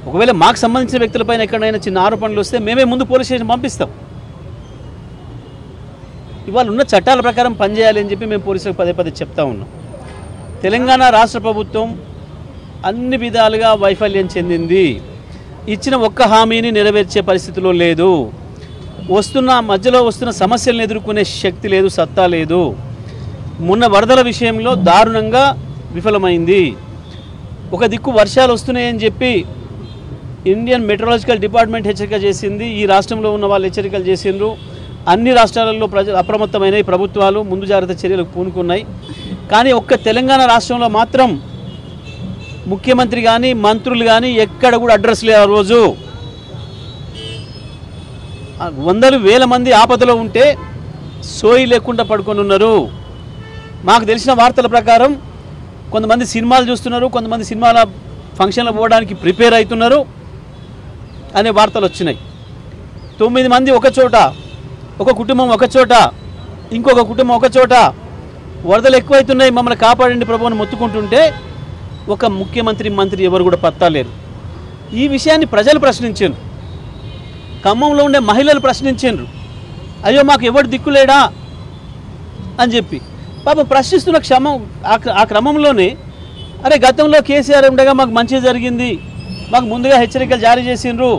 ఒకవేళ మాకు సంబంధించిన వ్యక్తులపైన ఎక్కడైనా చిన్న ఆరోపణలు వస్తే మేమే ముందు పోలీస్ స్టేషన్ పంపిస్తాం. ఇవాళ ఉన్న చట్టాల ప్రకారం పనిచేయాలి అని చెప్పి మేము పోలీసులకు పదే పదే చెప్తా ఉన్నాం. తెలంగాణ రాష్ట్ర ప్రభుత్వం అన్ని విధాలుగా వైఫల్యం చెందింది. ఇచ్చిన ఒక్క హామీని నెరవేర్చే పరిస్థితిలో లేదు. మధ్యలో వస్తున్న సమస్యలను ఎదుర్కొనే శక్తి లేదు, సత్తా లేదు. మొన్న వరదల విషయంలో దారుణంగా విఫలమైంది. ఒక దిక్కు వర్షాలు వస్తున్నాయని చెప్పి ఇండియన్ మెట్రలాజికల్ డిపార్ట్మెంట్ హెచ్చరిక చేసింది. ఈ రాష్ట్రంలో ఉన్న వాళ్ళు హెచ్చరికలు చేసిండ్రు. అన్ని రాష్ట్రాలలో ప్రజలు అప్రమత్తమైన ప్రభుత్వాలు ముందు జాగ్రత్త చర్యలకు పూనుకున్నాయి. కానీ ఒక్క తెలంగాణ రాష్ట్రంలో మాత్రం ముఖ్యమంత్రి కానీ మంత్రులు కానీ ఎక్కడ కూడా అడ్రస్ లేదు. ఆ రోజు వందలు వేల మంది ఆపదలో ఉంటే సోయి లేకుండా పడుకొని ఉన్నారు. మాకు తెలిసిన వార్తల ప్రకారం కొంతమంది సినిమాలు చూస్తున్నారు, కొంతమంది సినిమాల ఫంక్షన్లు పోవడానికి ప్రిపేర్ అవుతున్నారు అనే వార్తలు వచ్చినాయి. 9 మంది ఒక చోట, ఒక కుటుంబం ఒక చోట, ఇంకొక కుటుంబం ఒక చోట, వరదలు ఎక్కువైతున్నాయి మమ్మల్ని కాపాడండి ప్రభు అని మొత్తుకుంటుంటే ఒక ముఖ్యమంత్రి మంత్రి ఎవరు కూడా పత్తా లేరు. ఈ విషయాన్ని ప్రజలు ప్రశ్నించారు. ఖమ్మంలో ఉండే మహిళలు ప్రశ్నించారు, అయ్యో మాకు ఎవరు దిక్కులేడా అని చెప్పి. పాపం ప్రశ్నిస్తున్న ఆ క్రమంలోనే అరే గతంలో కేసీఆర్ ఉండగా మాకు మంచి జరిగింది, మాకు ముందుగా హెచ్చరికలు జారీ చేసిండ్రు,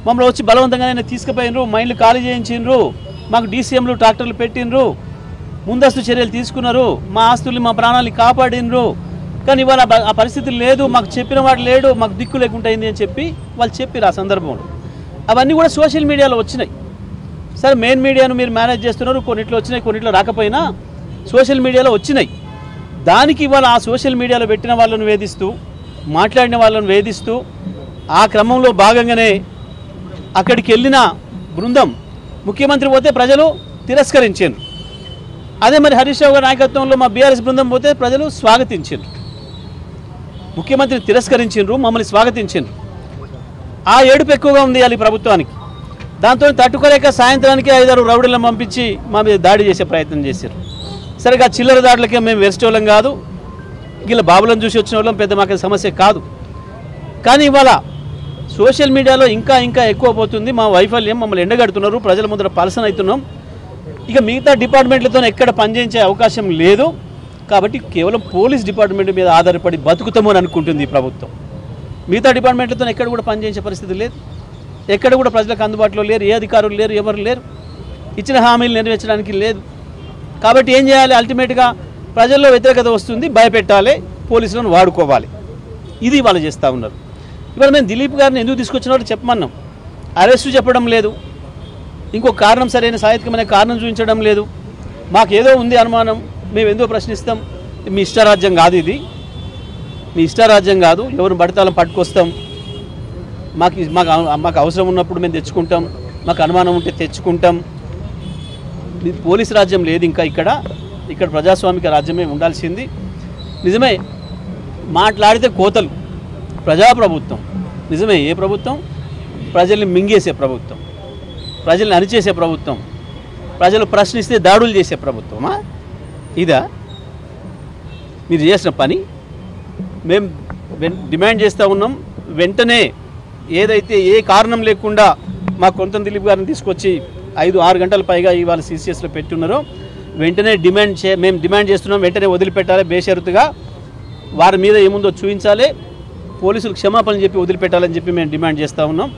మమ్మల్ని వచ్చి బలవంతంగానే తీసుకుపోయినరు, మైండ్లు ఖాళీ చేయించిండ్రు, మాకు డీసీఎంలు ట్రాక్టర్లు పెట్టినరు, ముందస్తు చర్యలు తీసుకున్నారు, మా ఆస్తుల్ని మా ప్రాణాలని కాపాడినరు. కానీ ఇవాళ ఆ పరిస్థితి లేదు, మాకు చెప్పిన వాడు లేడు, మాకు దిక్కు లేకుండా అయింది అని చెప్పి వాళ్ళు చెప్పారు. ఆ సందర్భంలో అవన్నీ కూడా సోషల్ మీడియాలో వచ్చినాయి. సరే మెయిన్ మీడియాను మీరు మేనేజ్ చేస్తున్నారు, కొన్నిట్లో వచ్చినాయి, కొన్నిట్లో రాకపోయినా సోషల్ మీడియాలో వచ్చినాయి. దానికి ఇవాళ ఆ సోషల్ మీడియాలో పెట్టిన వాళ్ళను వేధిస్తూ, మాట్లాడిన వాళ్ళను వేధిస్తూ, ఆ క్రమంలో భాగంగానే అక్కడికి వెళ్ళిన బృందం ముఖ్యమంత్రి పోతే ప్రజలు తిరస్కరించారు. అదే మరి హరీష్ రావు గారి నాయకత్వంలో మా బీఆర్ఎస్ బృందం పోతే ప్రజలు స్వాగతించారు. ముఖ్యమంత్రిని తిరస్కరించారు, మమ్మల్ని స్వాగతించారు. ఆ ఏడుపు ఎక్కువగా ఉంది ఈ ప్రభుత్వానికి. దాంతో తట్టుకోలేక సాయంత్రానికి 5-6 రౌడీలను పంపించి మా మీద దాడి చేసే ప్రయత్నం చేశారు. సరిగా చిల్లర దాడులకే మేము వెరస్టోళ్ళం కాదు, ఇలా బాబులను చూసి వచ్చిన వాళ్ళం, పెద్ద మాకు సమస్య కాదు. కానీ ఇవాళ సోషల్ మీడియాలో ఇంకా ఇంకా ఎక్కువ పోతుంది. మా వైఫల్యం మమ్మల్ని ఎండగడుతున్నారు, ప్రజల ముందర పలసన అవుతున్నాం. ఇక మిగతా డిపార్ట్మెంట్లతో ఎక్కడ పనిచేయించే అవకాశం లేదు. కాబట్టి కేవలం పోలీస్ డిపార్ట్మెంట్ మీద ఆధారపడి బతుకుతాము అని అనుకుంటుంది ఈ ప్రభుత్వం. మిగతా డిపార్ట్మెంట్లతో ఎక్కడ కూడా పనిచేయించే పరిస్థితి లేదు, ఎక్కడ కూడా ప్రజలకు అందుబాటులో లేరు, ఏ అధికారులు లేరు, ఎవరు లేరు, ఇచ్చిన హామీలు నెరవేర్చడానికి లేదు. కాబట్టి ఏం చేయాలి? అల్టిమేట్గా ప్రజల్లో వ్యతిరేకత వస్తుంది, భయపెట్టాలి, పోలీసులను వాడుకోవాలి. ఇది వాళ్ళు చేస్తూ ఉన్నారు. ఇవాళ మేము దిలీప్ గారిని ఎందుకు తీసుకొచ్చినారో చెప్పమన్నాం. అరెస్టు చెప్పడం లేదు, ఇంకో కారణం సరైన సాహిత్యమైన కారణం చూపించడం లేదు. మాకేదో ఉంది అనుమానం, మేము ఎందుకు ప్రశ్నిస్తాం. మీ ఇష్టారాజ్యం కాదు ఇది, మీ ఇష్టారాజ్యం కాదు. ఎవరు పడతాలం పట్టుకొస్తాం, మాకు అవసరం ఉన్నప్పుడు మేము తెచ్చుకుంటాం, మాకు అనుమానం ఉంటే తెచ్చుకుంటాం. పోలీసు రాజ్యం లేదు ఇంకా ఇక్కడ ప్రజాస్వామిక రాజ్యమే ఉండాల్సింది. నిజమే మాట్లాడితే కోతలు. ప్రజాప్రభుత్వం నిజమే. ఏ ప్రభుత్వం? ప్రజల్ని మింగేసే ప్రభుత్వం, ప్రజల్ని అణిచేసే ప్రభుత్వం, ప్రజలు ప్రశ్నిస్తే దాడులు చేసే ప్రభుత్వమా ఇదా మీరు చేసిన పని? మేము డిమాండ్ చేస్తూ ఉన్నాం. వెంటనే ఏదైతే ఏ కారణం లేకుండా మా కొంత దిలీప్ గారిని తీసుకొచ్చి 5-6 గంటల పైగా ఇవాళ CCSలో పెట్టున్నారో వెంటనే మేము డిమాండ్ చేస్తున్నాం. వెంటనే వదిలిపెట్టాలి, బేషరతుగా వారి మీద ఏముందో చూపించాలి, పోలీసులు క్షమాపణ చెప్పి వదిలిపెట్టాలని చెప్పి మేము డిమాండ్ చేస్తూ ఉన్నాం.